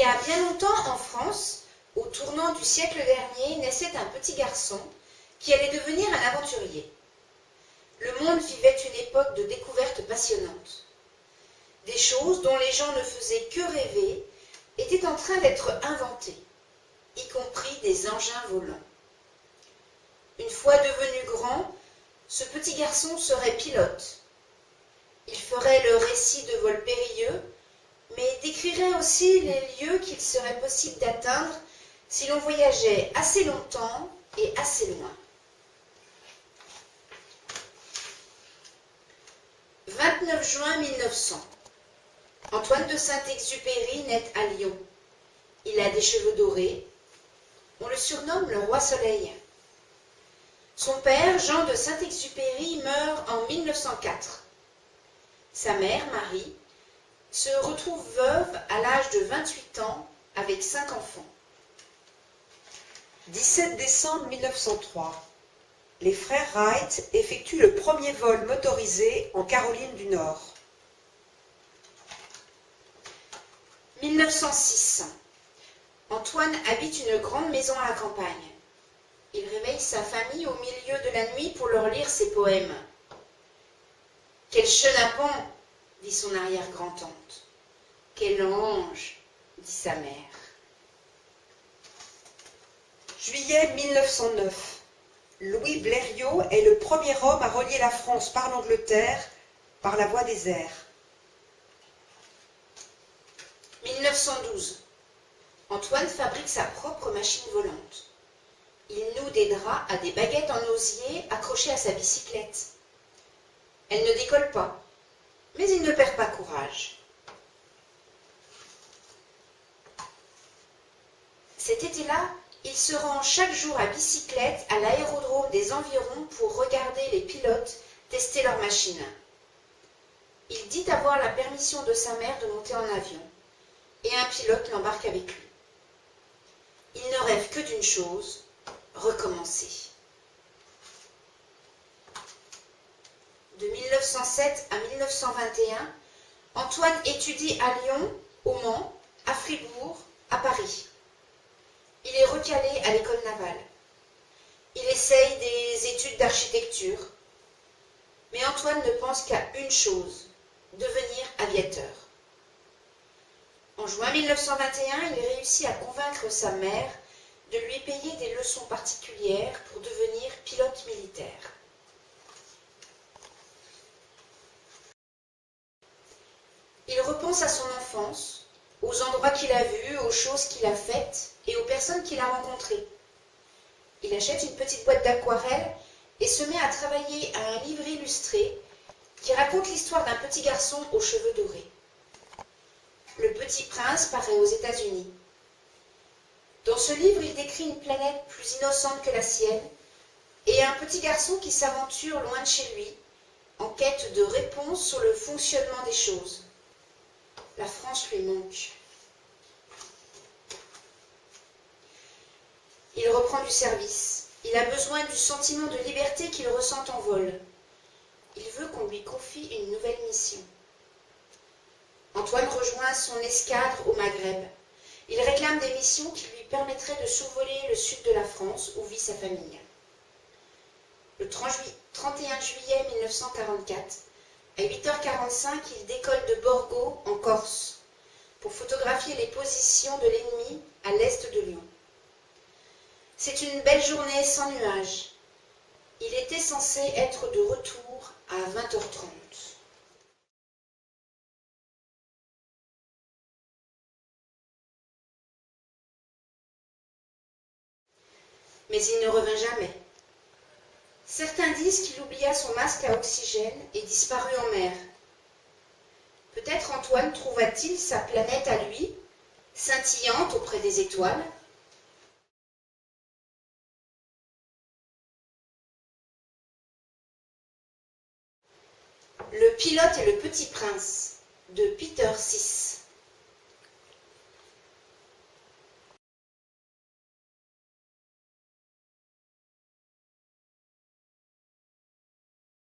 y a bien longtemps en France, au tournant du siècle dernier, naissait un petit garçon qui allait devenir un aventurier. Le monde vivait une époque de découvertes passionnantes. Des choses dont les gens ne faisaient que rêver étaient en train d'être inventées, y compris des engins volants. Une fois devenu grand, ce petit garçon serait pilote. Il ferait le récit de vols périlleux, mais décrirait aussi les lieux qu'il serait possible d'atteindre si l'on voyageait assez longtemps et assez loin. 29 juin 1900. Antoine de Saint-Exupéry naît à Lyon. Il a des cheveux dorés. On le surnomme le roi Soleil. Son père, Jean de Saint-Exupéry, meurt en 1904. Sa mère, Marie, se retrouve veuve à l'âge de 28 ans avec 5 enfants. 17 décembre 1903. Les frères Wright effectuent le premier vol motorisé en Caroline du Nord. 1906. Antoine habite une grande maison à la campagne. Il réveille sa famille au milieu de la nuit pour leur lire ses poèmes. « Quel chenapan !» dit son arrière-grand-tante. « Quel ange !» dit sa mère. Juillet 1909. Louis Blériot est le premier homme à relier la France par l'Angleterre par la voie des airs. 1912. Antoine fabrique sa propre machine volante. Il noue des draps à des baguettes en osier accrochées à sa bicyclette. Elle ne décolle pas, mais il ne perd pas courage. Cet été-là, il se rend chaque jour à bicyclette à l'aérodrome des environs pour regarder les pilotes tester leur machine. Il dit avoir la permission de sa mère de monter en avion, et un pilote l'embarque avec lui. Il ne rêve que d'une chose, recommencer. De 1907 à 1921, Antoine étudie à Lyon, au Mans, à Fribourg, à Paris. Il est recalé à l'école navale. Il essaye des études d'architecture. Mais Antoine ne pense qu'à une chose, devenir aviateur. En juin 1921, il réussit à convaincre sa mère de lui payer des leçons particulières pour devenir pilote militaire. Il repense à son enfance, aux endroits qu'il a vus, aux choses qu'il a faites et aux personnes qu'il a rencontrées. Il achète une petite boîte d'aquarelle et se met à travailler à un livre illustré qui raconte l'histoire d'un petit garçon aux cheveux dorés. Le Petit Prince paraît aux États-Unis. Dans ce livre, il décrit une planète plus innocente que la sienne et un petit garçon qui s'aventure loin de chez lui, en quête de réponses sur le fonctionnement des choses. La France lui manque. Il reprend du service. Il a besoin du sentiment de liberté qu'il ressent en vol. Il veut qu'on lui confie une nouvelle mission. Antoine rejoint son escadre au Maghreb. Il réclame des missions qui lui permettraient de survoler le sud de la France où vit sa famille. Le 31 juillet 1944, à 8h45, il décolle de Borgo, en Corse, pour photographier les positions de l'ennemi à l'est de Lyon. C'est une belle journée sans nuages. Il était censé être de retour à 20h30. Mais il ne revint jamais. Certains disent qu'il oublia son masque à oxygène et disparut en mer. Peut-être Antoine trouva-t-il sa planète à lui, scintillante auprès des étoiles. Le pilote et le petit prince, de Peter VI.